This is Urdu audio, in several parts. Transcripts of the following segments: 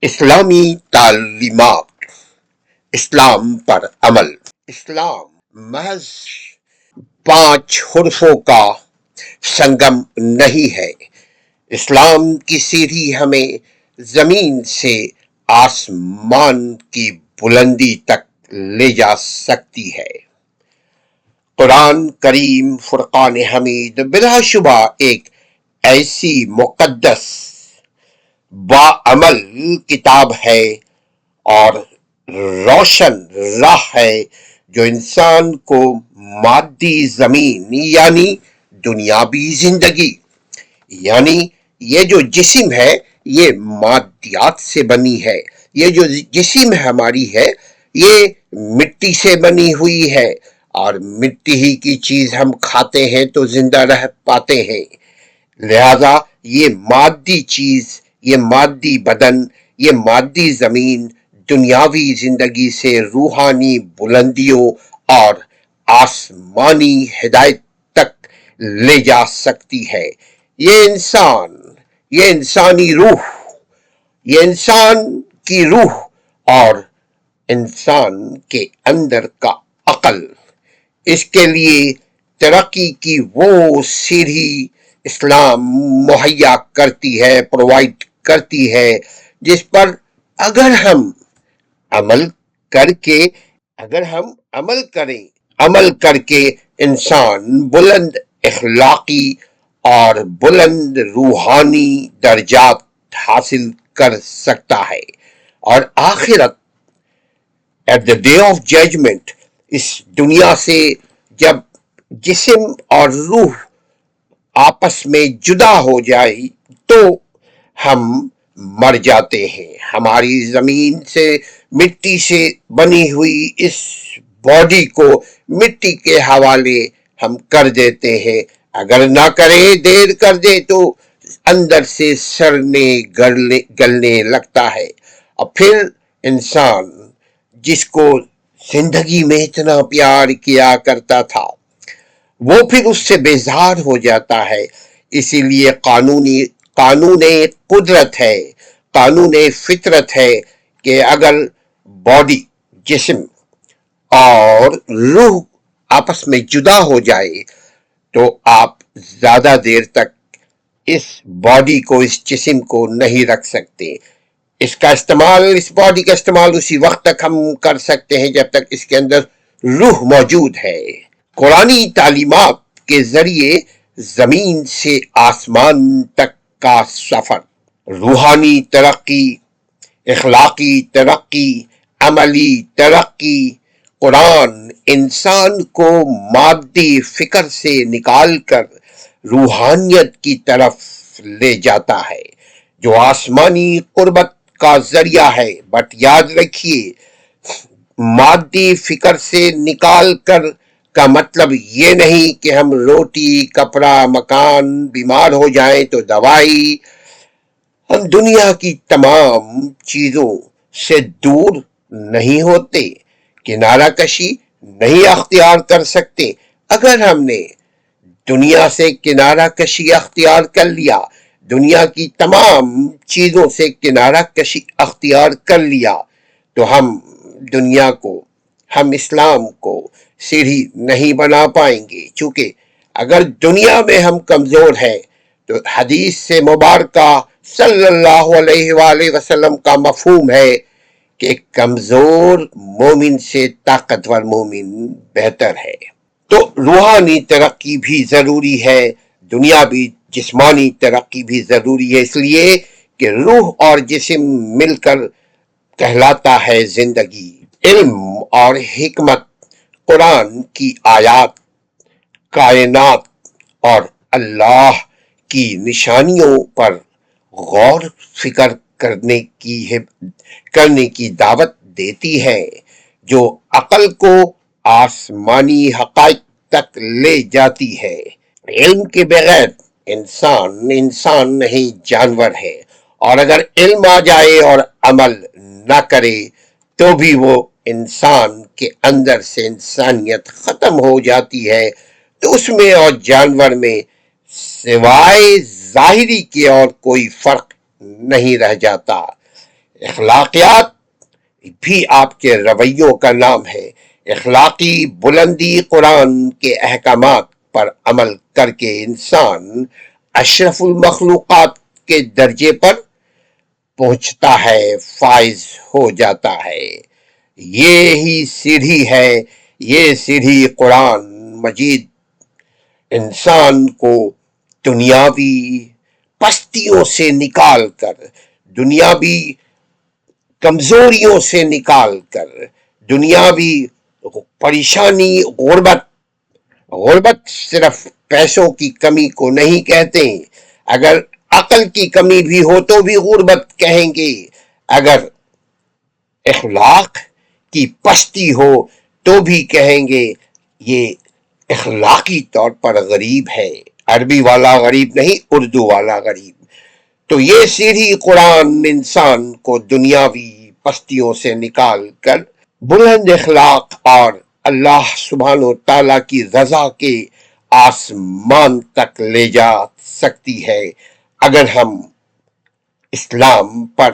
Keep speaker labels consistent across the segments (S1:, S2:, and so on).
S1: اسلامی تعلیمات، اسلام پر عمل۔ اسلام محض 5 حرفوں کا سنگم نہیں ہے۔ اسلام کی سیڑھی ہمیں زمین سے آسمان کی بلندی تک لے جا سکتی ہے۔ قرآن کریم فرقان حمید بلا شبہ ایک ایسی مقدس باعمل کتاب ہے اور روشن راہ ہے جو انسان کو مادی زمین یعنی دنیاوی زندگی، یعنی یہ جو جسم ہے یہ مادیات سے بنی ہے، یہ جو جسم ہماری ہے یہ مٹی سے بنی ہوئی ہے، اور مٹی ہی کی چیز ہم کھاتے ہیں تو زندہ رہ پاتے ہیں۔ لہذا یہ مادی چیز، یہ مادی بدن، یہ مادی زمین دنیاوی زندگی سے روحانی بلندیوں اور آسمانی ہدایت تک لے جا سکتی ہے۔ یہ انسانی روح، یہ انسان کی روح اور انسان کے اندر کا عقل، اس کے لیے ترقی کی وہ سیڑھی اسلام مہیا کرتی ہے، پرووائڈ کرتی ہے، جس پر اگر ہم عمل کریں، عمل کر کے انسان بلند اخلاقی اور بلند روحانی درجات حاصل کر سکتا ہے، اور آخرت at the day of judgement اس دنیا سے جب جسم اور روح آپس میں جدا ہو جائے تو ہم مر جاتے ہیں۔ ہماری زمین سے مٹی سے بنی ہوئی اس باڈی کو مٹی کے حوالے ہم کر دیتے ہیں، اگر نہ کریں، دیر کر دے تو اندر سے سڑنے گلنے لگتا ہے، اور پھر انسان جس کو زندگی میں اتنا پیار کیا کرتا تھا وہ پھر اس سے بیزار ہو جاتا ہے۔ اسی لیے قانون قدرت ہے، قانون فطرت ہے کہ اگر باڈی، جسم اور روح آپس میں جدا ہو جائے تو آپ زیادہ دیر تک اس باڈی کو، اس جسم کو نہیں رکھ سکتے۔ اس باڈی کا استعمال اسی وقت تک ہم کر سکتے ہیں جب تک اس کے اندر روح موجود ہے۔ قرآنی تعلیمات کے ذریعے زمین سے آسمان تک کا سفر، روحانی ترقی، اخلاقی ترقی، عملی ترقی، قرآن انسان کو مادی فکر سے نکال کر روحانیت کی طرف لے جاتا ہے جو آسمانی قربت کا ذریعہ ہے۔ بٹ یاد رکھیے، مادی فکر سے نکال کر کا مطلب یہ نہیں کہ ہم روٹی، کپڑا، مکان، بیمار ہو جائیں تو دوائی، ہم دنیا کی تمام چیزوں سے دور نہیں ہوتے، کنارہ کشی نہیں اختیار کر سکتے۔ اگر ہم نے دنیا سے کنارہ کشی اختیار کر لیا، دنیا کی تمام چیزوں سے کنارہ کشی اختیار کر لیا تو ہم دنیا کو، ہم اسلام کو سیڑھی نہیں بنا پائیں گے، چونکہ اگر دنیا میں ہم کمزور ہیں تو حدیث سے مبارکہ صلی اللہ علیہ وآلہ وسلم کا مفہوم ہے کہ کمزور مومن سے طاقتور مومن بہتر ہے۔ تو روحانی ترقی بھی ضروری ہے، دنیاوی جسمانی ترقی بھی ضروری ہے، اس لیے کہ روح اور جسم مل کر کہلاتا ہے زندگی۔ علم اور حکمت، قرآن کی آیات، کائنات اور اللہ کی نشانیوں پر غور فکر کرنے کی دعوت دیتی ہے، جو عقل کو آسمانی حقائق تک لے جاتی ہے۔ علم کے بغیر انسان نہیں، جانور ہے، اور اگر علم آ جائے اور عمل نہ کرے تو بھی وہ انسان کے اندر سے انسانیت ختم ہو جاتی ہے، تو اس میں اور جانور میں سوائے ظاہری کے اور کوئی فرق نہیں رہ جاتا۔ اخلاقیات بھی آپ کے رویوں کا نام ہے۔ اخلاقی بلندی قرآن کے احکامات پر عمل کر کے انسان اشرف المخلوقات کے درجے پر پہنچتا ہے، فائز ہو جاتا ہے۔ یہی سیڑھی ہے، یہ سیڑھی قرآن مجید انسان کو دنیاوی پستیوں سے نکال کر، دنیاوی کمزوریوں سے نکال کر، دنیاوی پریشانی، غربت صرف پیسوں کی کمی کو نہیں کہتے، اگر عقل کی کمی بھی ہو تو بھی غربت کہیں گے، اگر اخلاق کی پستی ہو تو بھی کہیں گے یہ اخلاقی طور پر غریب ہے۔ عربی والا غریب نہیں، اردو والا غریب۔ تو یہ سیڑھی قرآن انسان کو دنیاوی پستیوں سے نکال کر بلند اخلاق اور اللہ سبحانہ و تعالیٰ کی رضا کے آسمان تک لے جا سکتی ہے، اگر ہم اسلام پر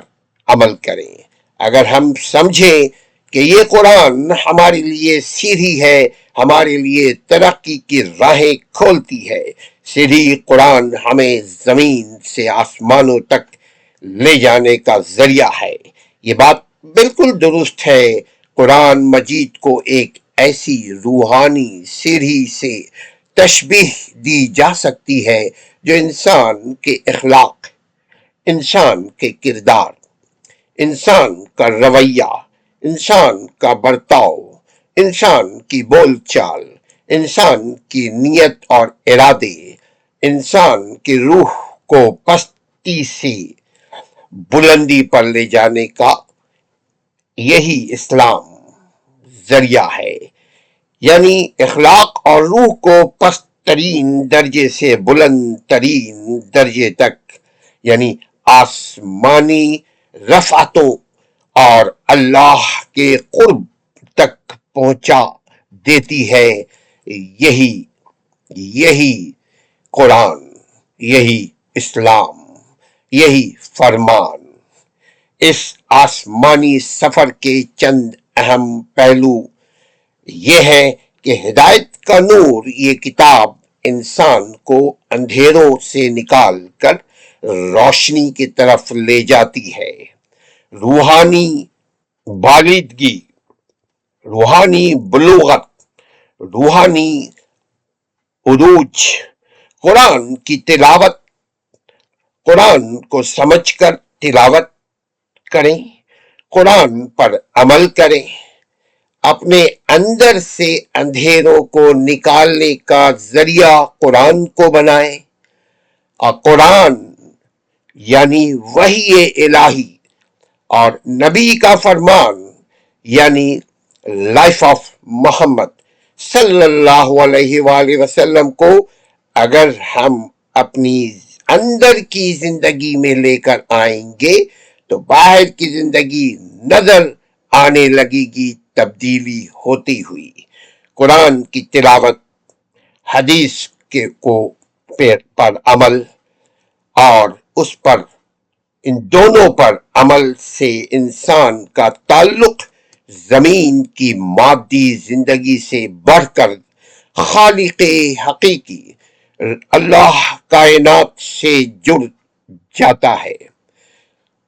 S1: عمل کریں، اگر ہم سمجھیں کہ یہ قرآن ہمارے لیے سیڑھی ہے، ہمارے لیے ترقی کی راہیں کھولتی ہے۔ سیڑھی قرآن ہمیں زمین سے آسمانوں تک لے جانے کا ذریعہ ہے۔ یہ بات بالکل درست ہے۔ قرآن مجید کو ایک ایسی روحانی سیڑھی سے تشبیہ دی جا سکتی ہے جو انسان کے اخلاق، انسان کے کردار، انسان کا رویہ، انسان کا برتاؤ، انسان کی بول چال، انسان کی نیت اور ارادے، انسان کی روح کو پستی سے بلندی پر لے جانے کا یہی اسلام ذریعہ ہے۔ یعنی اخلاق اور روح کو پست ترین درجے سے بلند ترین درجے تک، یعنی آسمانی رفعتوں اور اللہ کے قرب تک پہنچا دیتی ہے۔ یہی قرآن، یہی اسلام، یہی فرمان۔ اس آسمانی سفر کے چند اہم پہلو یہ ہے کہ ہدایت کا نور، یہ کتاب انسان کو اندھیروں سے نکال کر روشنی کی طرف لے جاتی ہے۔ روحانی بالغی، روحانی بلوغت، روحانی عروج۔ قرآن کی تلاوت، قرآن کو سمجھ کر تلاوت کریں، قرآن پر عمل کریں، اپنے اندر سے اندھیروں کو نکالنے کا ذریعہ قرآن کو بنائیں، اور قرآن یعنی وحی الہی اور نبی کا فرمان یعنی لائف آف محمد صلی اللہ علیہ وآلہ وسلم کو اگر ہم اپنی اندر کی زندگی میں لے کر آئیں گے تو باہر کی زندگی نظر آنے لگے گی تبدیلی ہوتی ہوئی۔ قرآن کی تلاوت، حدیث پر عمل اور اس پر، ان دونوں پر عمل سے انسان کا تعلق زمین کی مادی زندگی سے بڑھ کر خالق حقیقی اللہ کائنات سے جڑ جاتا ہے،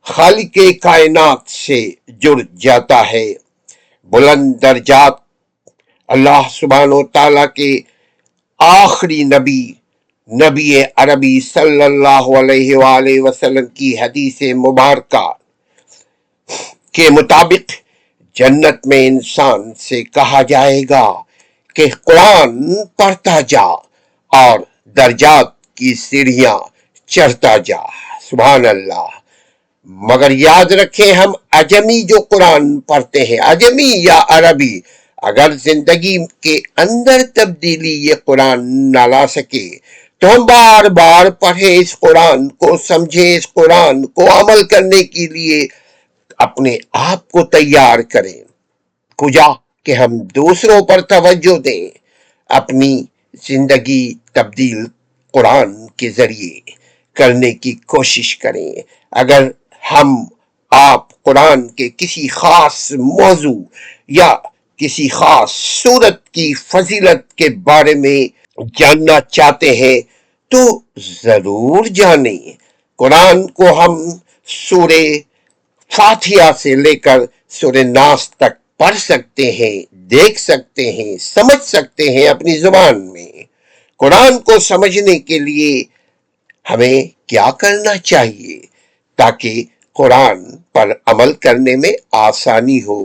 S1: خالق کائنات سے جڑ جاتا ہے۔ بلند درجات اللہ سبحانہ و تعالیٰ کے آخری نبی عربی صلی اللہ علیہ وآلہ وسلم کی حدیث مبارکہ کے مطابق جنت میں انسان سے کہا جائے گا کہ قرآن پڑھتا جا اور درجات کی سیڑھیاں چڑھتا جا۔ سبحان اللہ۔ مگر یاد رکھیں، ہم عجمی جو قرآن پڑھتے ہیں، عجمی یا عربی، اگر زندگی کے اندر تبدیلی یہ قرآن نہ لا سکے تو ہم بار بار پڑھیں اس قرآن کو، سمجھیں اس قرآن کو، عمل کرنے کے لیے اپنے آپ کو تیار کریں، کجا کہ ہم دوسروں پر توجہ دیں، اپنی زندگی تبدیل قرآن کے ذریعے کرنے کی کوشش کریں۔ اگر ہم آپ قرآن کے کسی خاص موضوع یا کسی خاص صورت کی فضیلت کے بارے میں جاننا چاہتے ہیں تو ضرور جانیں۔ قرآن کو ہم سورہ فاتحہ سے لے کر سورہ ناس تک پڑھ سکتے ہیں، دیکھ سکتے ہیں، سمجھ سکتے ہیں اپنی زبان میں۔ قرآن کو سمجھنے کے لیے ہمیں کیا کرنا چاہیے تاکہ قرآن پر عمل کرنے میں آسانی ہو؟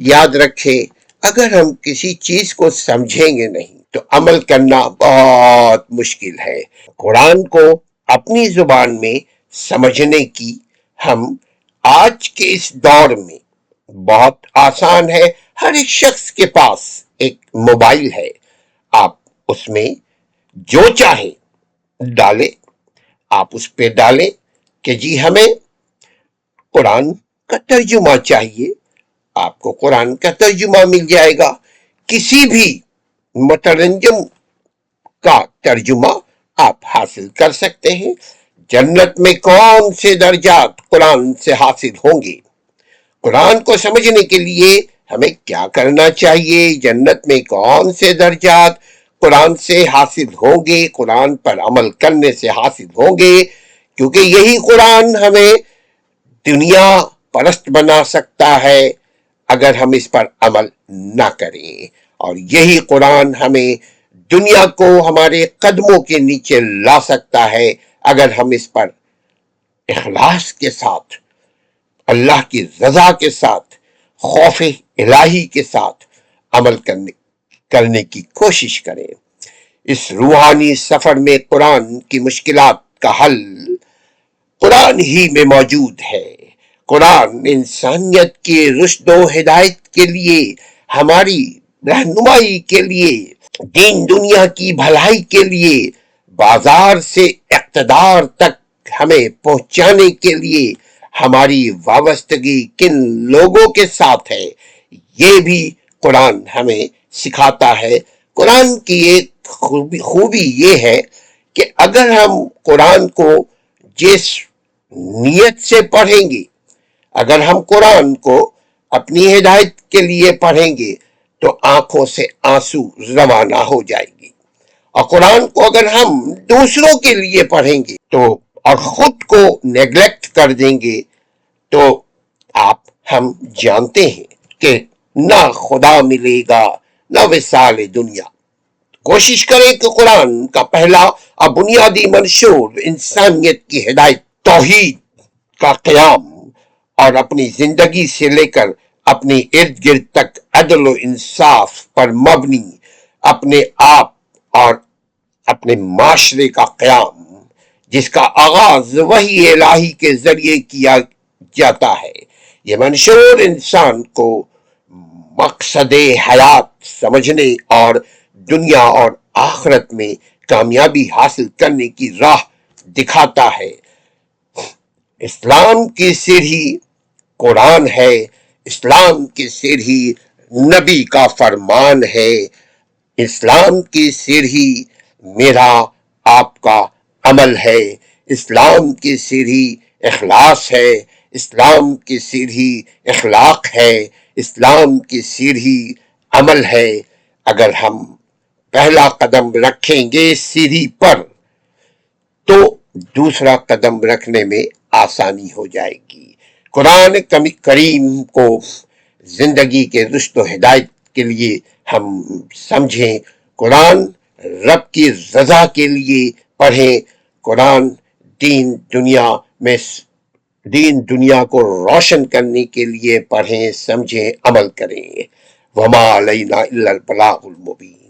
S1: یاد رکھیں، اگر ہم کسی چیز کو سمجھیں گے نہیں تو عمل کرنا بہت مشکل ہے۔ قرآن کو اپنی زبان میں سمجھنے کی ہم آج کے اس دور میں بہت آسان ہے۔ ہر ایک شخص کے پاس ایک موبائل ہے، آپ اس میں جو چاہیں ڈالیں، آپ اس پہ ڈالیں کہ جی ہمیں قرآن کا ترجمہ چاہیے، آپ کو قرآن کا ترجمہ مل جائے گا۔ کسی بھی مترجم کا ترجمہ آپ حاصل کر سکتے ہیں۔ جنت میں کون سے درجات قرآن سے حاصل ہوں گے؟ قرآن کو سمجھنے کے لیے ہمیں کیا کرنا چاہیے؟ جنت میں کون سے درجات قرآن سے حاصل ہوں گے؟ قرآن پر عمل کرنے سے حاصل ہوں گے، کیونکہ یہی قرآن ہمیں دنیا پرست بنا سکتا ہے اگر ہم اس پر عمل نہ کریں، اور یہی قرآن ہمیں دنیا کو ہمارے قدموں کے نیچے لا سکتا ہے اگر ہم اس پر اخلاص کے ساتھ، اللہ کی رضا کے ساتھ، خوف الہی کے ساتھ عمل کرنے کی کوشش کریں۔ اس روحانی سفر میں قرآن کی مشکلات کا حل قرآن ہی میں موجود ہے۔ قرآن انسانیت کی رشد و ہدایت کے لیے، ہماری رہنمائی کے لیے، دین دنیا کی بھلائی کے لیے، بازار سے اقتدار تک ہمیں پہنچانے کے لیے ہماری وابستگی کن لوگوں کے ساتھ ہے، یہ بھی قرآن ہمیں سکھاتا ہے۔ قرآن کی ایک خوبی یہ ہے کہ اگر ہم قرآن کو جس نیت سے پڑھیں گے، اگر ہم قرآن کو اپنی ہدایت کے لیے پڑھیں گے تو آنکھوں سے آنسو روانہ ہو جائے گی، اور قرآن کو اگر ہم دوسروں کے لیے پڑھیں گے تو اور خود کو نیگلیکٹ کر دیں گے تو ہم جانتے ہیں کہ نہ خدا ملے گا نہ وصال دنیا۔ کوشش کریں کہ قرآن کا پہلا اور بنیادی منشور انسانیت کی ہدایت، توحید کا قیام، اور اپنی زندگی سے لے کر اپنے ارد گرد تک عدل و انصاف پر مبنی اپنے آپ اور اپنے معاشرے کا قیام، جس کا آغاز وحی الہی کے ذریعے کیا جاتا ہے۔ یہ منشور انسان کو مقصد حیات سمجھنے اور دنیا اور آخرت میں کامیابی حاصل کرنے کی راہ دکھاتا ہے۔ اسلام کی سیڑھی قرآن ہے، اسلام کی سیڑھی نبی کا فرمان ہے، اسلام کی سیڑھی میرا آپ کا عمل ہے، اسلام کی سیڑھی اخلاص ہے، اسلام کی سیڑھی اخلاق ہے، اسلام کی سیڑھی عمل ہے۔ اگر ہم پہلا قدم رکھیں گے سیڑھی پر تو دوسرا قدم رکھنے میں آسانی ہو جائے گی۔ قرآن کریم کو زندگی کے رشد و ہدایت کے لیے ہم سمجھیں، قرآن رب کی رضا کے لیے پڑھیں، قرآن دین دنیا کو روشن کرنے کے لیے پڑھیں، سمجھیں، عمل کریں۔ وما علینا الا البلاغ المبین۔